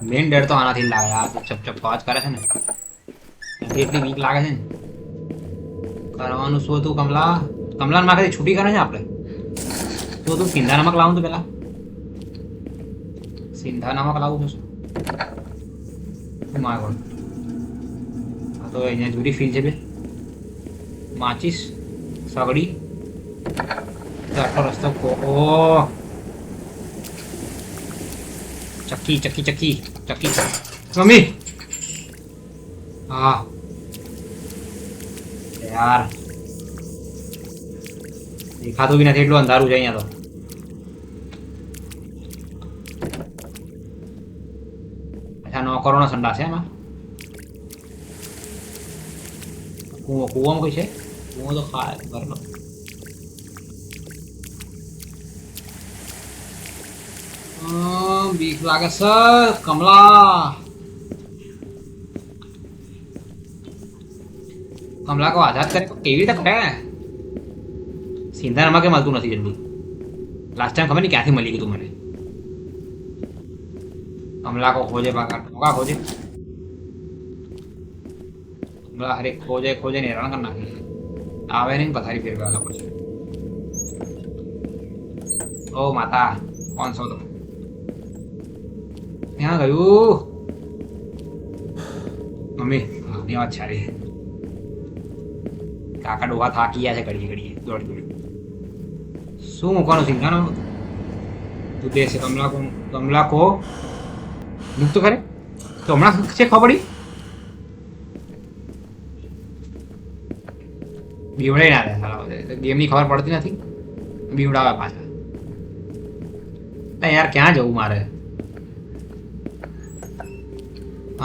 Main ડર તો આનાથી જ લાગે. આ તો ચપ ચપ અવાજ કરે છે ને એનાથી એટલી બીક લાગે છે ને. કરવાનું શું હતું કમલા? કમલા માથેથી છૂટી કરે છે આપણે. શું તું સિંધા નમક લાવું તું પેલા? સિંધા નમક લાવું છું. My God. આ તો અહીંયા જુદી ફીલ છે બે. માચીસ સગડી આટલો રસ્તો. ઓ ચક્કી ચક્કી ચક્કી ચક્કી મમ્મી. હા યાર દેખાતું બી નથી, એટલું અંધારું છે અહીંયા તો. અચ્છા નોકરોનો સંડાસ છે એમાં. કૂવામાં કોઈ છે? કૂવો તો ખાય ભરેલો. બીક લાગે સર કમલા. કમલા કો આઝાદ કરે કેવી રીતે કરે? સિંધા નમકે મળતું નથી જલ્દી. લાસ્ટ ટાઈમ ખબર નહીં ક્યાંથી મળી ગયું તું મને. કમલા કો ખોજે બાકા ટોકા ખોજે. કમલા હરે ખોજે ખોજે ને હેરાન કર નાખી. આવે નહીં પથારી ફેરવા પછી. ઓ માતા કોણ છો તમે? ક્યાં ગયું? મમ્મી ની વાત સારી. કાકા ડોહા થાકી ગયા છે ઘડીએ ઘડીએ દોડી દોડી. શું મૂકવાનું સિંધાનો? તું દેશે કમલા કો મુક્ત કરે તો હમણાં છે ખબર પડી. બીવડાઈ ના દે સાલા. ગેમની ખબર પડતી નથી, બીવડાવે પાછા. યાર ક્યાં જવું મારે?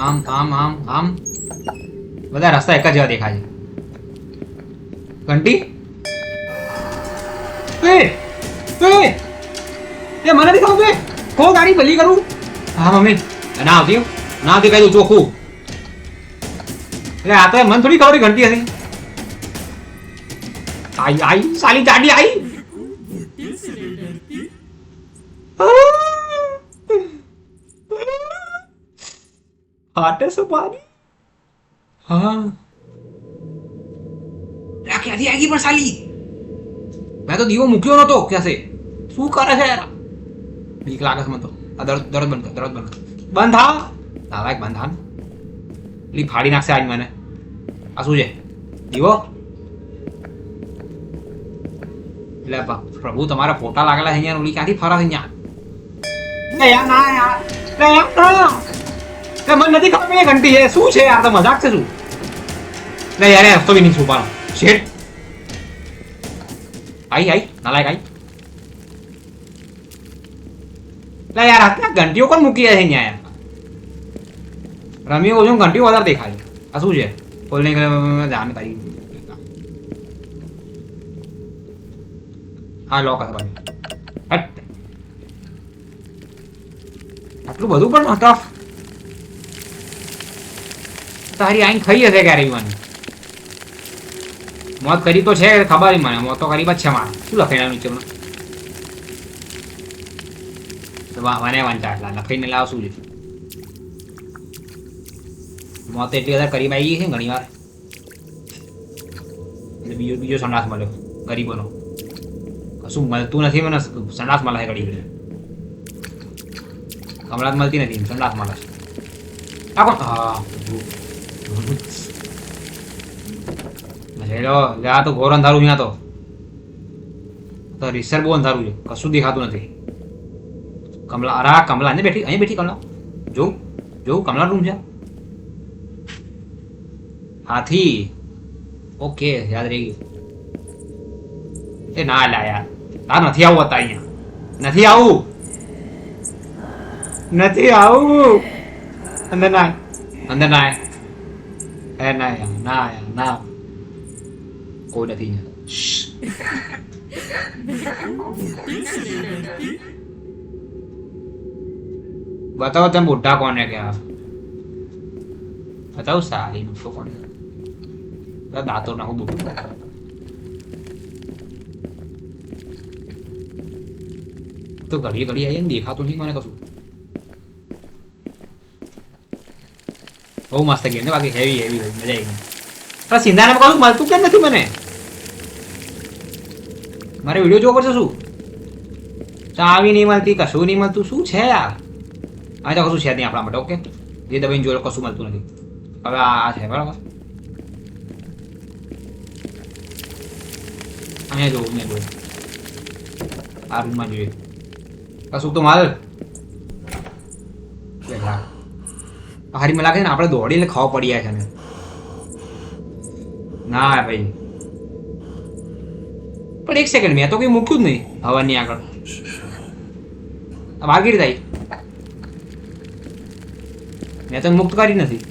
આમ આમ આમ આમ બધા રસ્તા એક જ જેવા દેખાય છે. ઘંટી એ મને નથી ખબર. ખો ગાડી ભલી કરું. હા મમ્મી ના આવતી કઈ દઉં ચોખ્ખું. એટલે આ તો મને થોડી ખબર ઘંટી હતી. आई आई साली गाड़ी आई. हाटे से पानी. हाँ ક્યાંથી આગી પણ સાલી? મેં તો દીવો મૂક્યો નતો. ક્યાં છે? શું કરે છે યાર? બીક લાગે છે મને તો. આ દરદ બંધ કર, દરદ બંધ કર. બંધ હા નાલાયક બંધ હા. લી ફાડી નાખશે આજ મને. આ શું છે? દીવો? એટલે પ્રભુ તમારા ફોટા લાગેલા છે અહીંયા. ઓલી ક્યાંથી ફરા છે અહીંયા? યાર ના યાર મને નથી ખબર એ ઘંટી છે. શું છે યાર? તો મજાક છે શું? નહીં યાર રસ્તો બી નહીં છુપાનો. શેટ आई आई नालायक आई. લે યાર આ ઘંટીઓ કોણ મૂકી છે અહીંયા યાર? રમીઓ છું ઘંટીઓ વધારે દેખાય. આ શું છે? બોલને કે જાને તારી. હા લોક હશે ભાઈ. હટ આટલું બધું પણ ટફ. તારી આઈન થઈ હશે ક્યારે મને. મોત કરી તો છે ખબર મને. મોત તો કરી જ છે મારે. શું લખાઈ નીચે મને વાંચા એટલા લખાઈને લાવ. શું છે? મોત એટલી બધા કરીબ આવી ગઈ છે ઘણી વાર. બીજો સંડાસ મળ્યો ગરીબોનો. કશું મળતું નથી મને. સંડાસ મળે છે ગરીબ. કમળા મળતી નથી, સંડાસ મળે છે. આ કોણ? હા આ તો ઘોર અંધારું છે. તો રિસર બહુ અંધારું છે. કશું દેખાતું નથી. કમલા અરે કમલા અહીંયા બેઠી કમલા. જોઉં કમલા રૂમ છે. હાથી ઓકે યાદ રહી ગયું. એ ના લા યાર આ નથી આવું હતા અહીંયા. નથી આવું અંદર ના એ ના યાર ના કોઈ નથી. बताओ तुम बुढ़ा कौन है? क्या बताओ सारी नुस्खो कौन है? दांतों ना हो बुढ़ा. तो घड़ी घड़ी आई देखा तो नहीं मैंने कसू. બહુ મસ્ત ગેમ છે બાકી હેવી હેવી મજા આવી ગઈ પણ સિંધાને કહું મળતું કેમ નથી મને મારે વિડીયો જોવો પડશે શું ચાવી નહીં મળતી કશું નહીં મળતું શું છે યાર આ તો કશું છે નહીં આપણા માટે ઓકે જે દબાઈને જોયો કશું મળતું નથી હવે આ છે બરાબર અહીંયા જોવું આ રૂમમાં જોઈએ કશું તો માલ હારી લાગે ને આપણે દોડીને ખાવા પડ્યા છે ને ના ભાઈ પણ એક સેકન્ડ મેં તો કઈ મૂક્યું જ નહીં હવાની આગળ વાગીર થાય મેં તો મુક્ત કરી નથી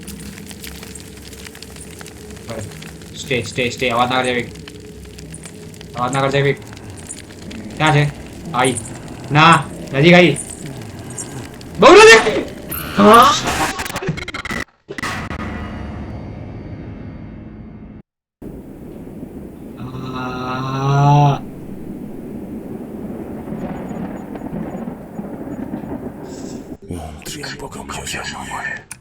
સ્ટે સ્ટે સ્ટે અવાજ ના કરજે અવાજ ના કરજે ક્યાં છે આઈ ના નજીક આવી બહુ નજીક त्र्यंबकम यजामहे